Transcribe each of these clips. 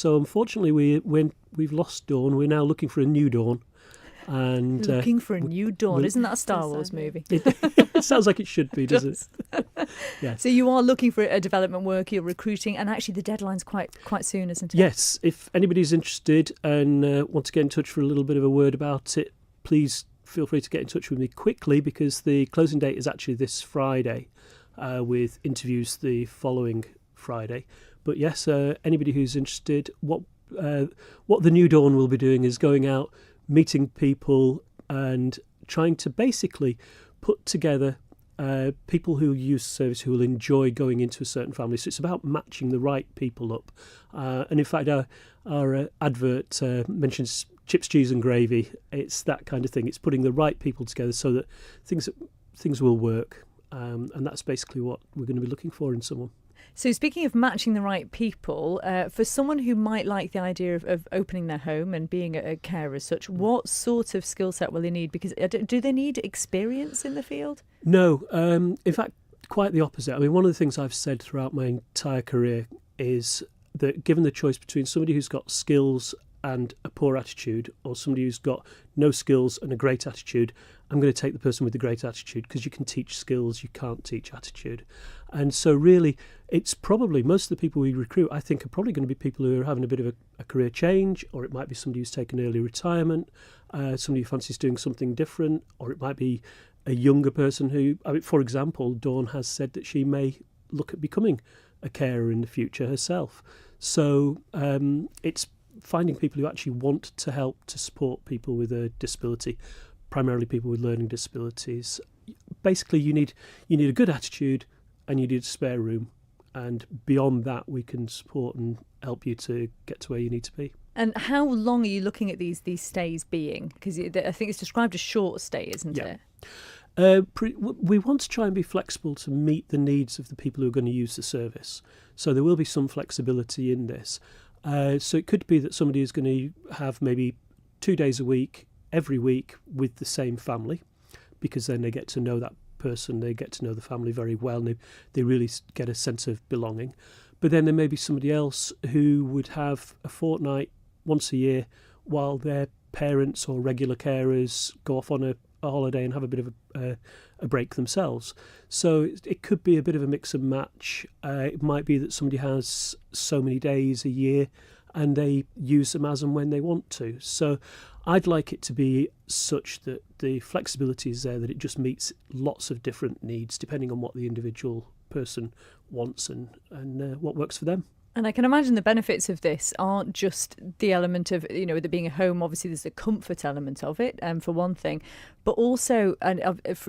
So unfortunately, we've lost Dawn. We're now looking for a new Dawn. And looking for a new Dawn. Isn't that a Star Wars movie? It sounds like it should be, does it? Yeah. So you are looking for a development work, you're recruiting, and actually the deadline's quite soon, isn't it? Yes. If anybody's interested and want to get in touch for a little bit of a word about it, please feel free to get in touch with me quickly, because the closing date is actually this Friday, with interviews the following Friday. But yes, anybody who's interested, what the New Dawn will be doing is going out, meeting people and trying to basically put together people who use the service who will enjoy going into a certain family. So it's about matching the right people up. And in fact, our advert mentions chips, cheese and gravy. It's that kind of thing. It's putting the right people together so that things will work. And that's basically what we're going to be looking for in someone. So speaking of matching the right people, for someone who might like the idea of opening their home and being a carer as such, what sort of skill set will they need? Because do they need experience in the field? No. In fact, quite the opposite. I mean, one of the things I've said throughout my entire career is that given the choice between somebody who's got skills and a poor attitude, or somebody who's got no skills and a great attitude, I'm going to take the person with the great attitude, because you can teach skills, you can't teach attitude. And so really, it's probably most of the people we recruit, I think, are probably going to be people who are having a bit of a career change, or it might be somebody who's taken early retirement, somebody who fancies doing something different, or it might be a younger person who, I mean, for example, Dawn has said that she may look at becoming a carer in the future herself. So it's finding people who actually want to help to support people with a disability, primarily people with learning disabilities. Basically, you need a good attitude and you need a spare room. And beyond that, we can support and help you to get to where you need to be. And how long are you looking at these stays being? Because I think it's described as short stay, isn't it? We want to try and be flexible to meet the needs of the people who are going to use the service. So there will be some flexibility in this. So it could be that somebody is going to have maybe 2 days a week, every week, with the same family, because then they get to know that person, they get to know the family very well, and they really get a sense of belonging. But then there may be somebody else who would have a fortnight once a year while their parents or regular carers go off on a holiday and have a bit of a break themselves. So it could be a bit of a mix and match. It might be that somebody has so many days a year and they use them as and when they want to. So I'd like it to be such that the flexibility is there, that it just meets lots of different needs depending on what the individual person wants and what works for them. And I can imagine the benefits of this aren't just the element of, there being a home. Obviously, there's the comfort element of it, for one thing, but also, and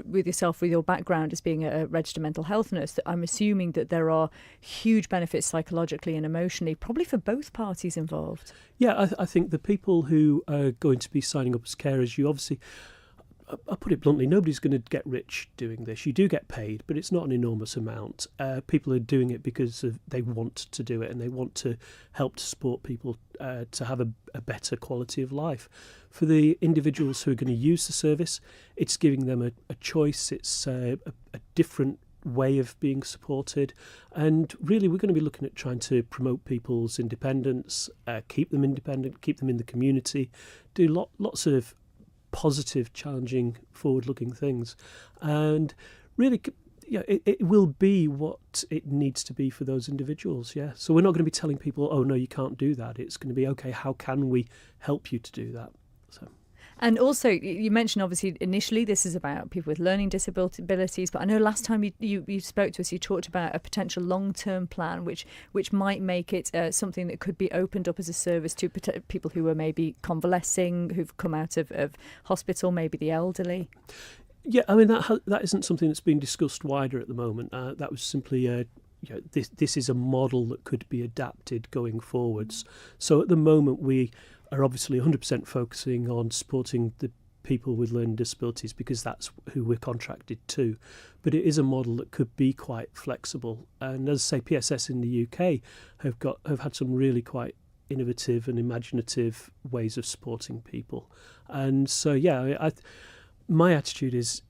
with yourself, with your background as being a registered mental health nurse, I'm assuming that there are huge benefits psychologically and emotionally, probably for both parties involved. Yeah, I think the people who are going to be signing up as carers, you obviously, I'll put it bluntly, nobody's going to get rich doing this. You do get paid, but it's not an enormous amount. People are doing it because they want to do it and they want to help to support people to have a better quality of life. For the individuals who are going to use the service, it's giving them a choice. It's a different way of being supported. And really, we're going to be looking at trying to promote people's independence, keep them independent, keep them in the community, do lots of positive, challenging, forward-looking things, and really, it will be what it needs to be for those individuals. Yeah, so we're not going to be telling people, "Oh no, you can't do that." It's going to be, okay, how can we help you to do that? So. And also, you mentioned, obviously, initially this is about people with learning disabilities, but I know last time you spoke to us, you talked about a potential long-term plan, which might make it something that could be opened up as a service to people who are maybe convalescing, who've come out of hospital, maybe the elderly. Yeah, I mean, that isn't something that's being discussed wider at the moment. That was simply this is a model that could be adapted going forwards. So at the moment, we are obviously 100% focusing on supporting the people with learning disabilities because that's who we're contracted to. But it is a model that could be quite flexible. And as I say, PSS in the UK have had some really quite innovative and imaginative ways of supporting people. And so, yeah, my attitude is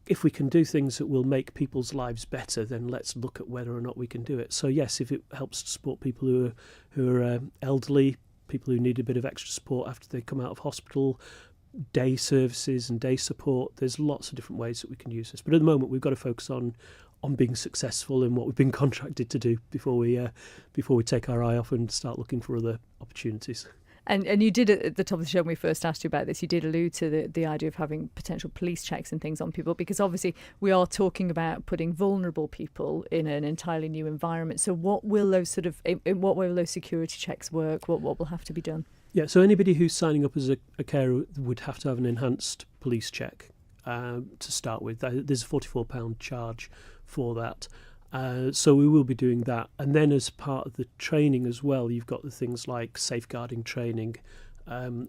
if we can do things that will make people's lives better, then let's look at whether or not we can do it. So yes, if it helps to support people who are elderly, people who need a bit of extra support after they come out of hospital, day services and day support, there's lots of different ways that we can use this. But at the moment, we've got to focus on being successful in what we've been contracted to do before we take our eye off and start looking for other opportunities. And you did, at the top of the show when we first asked you about this, you did allude to the idea of having potential police checks and things on people, because obviously we are talking about putting vulnerable people in an entirely new environment. So what will those in what way will those security checks work? What will have to be done? Yeah, so anybody who's signing up as a carer would have to have an enhanced police check to start with. There's a £44 charge for that. So we will be doing that. And then as part of the training as well, you've got the things like safeguarding training,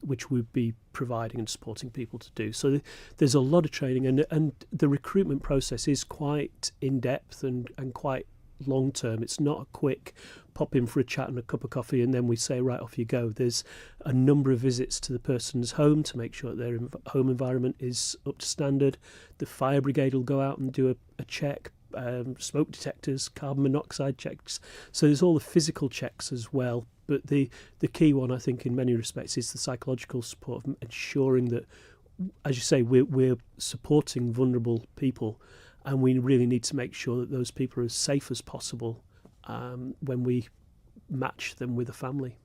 which we'll be providing and supporting people to do. So there's a lot of training, and the recruitment process is quite in-depth and quite long-term. It's not a quick pop in for a chat and a cup of coffee and then we say, right, off you go. There's a number of visits to the person's home to make sure that their home environment is up to standard. The fire brigade will go out and do a check. Smoke detectors, carbon monoxide checks. So there's all the physical checks as well. But the key one, I think, in many respects, is the psychological support of ensuring that, as you say, we're supporting vulnerable people, and we really need to make sure that those people are as safe as possible when we match them with a family.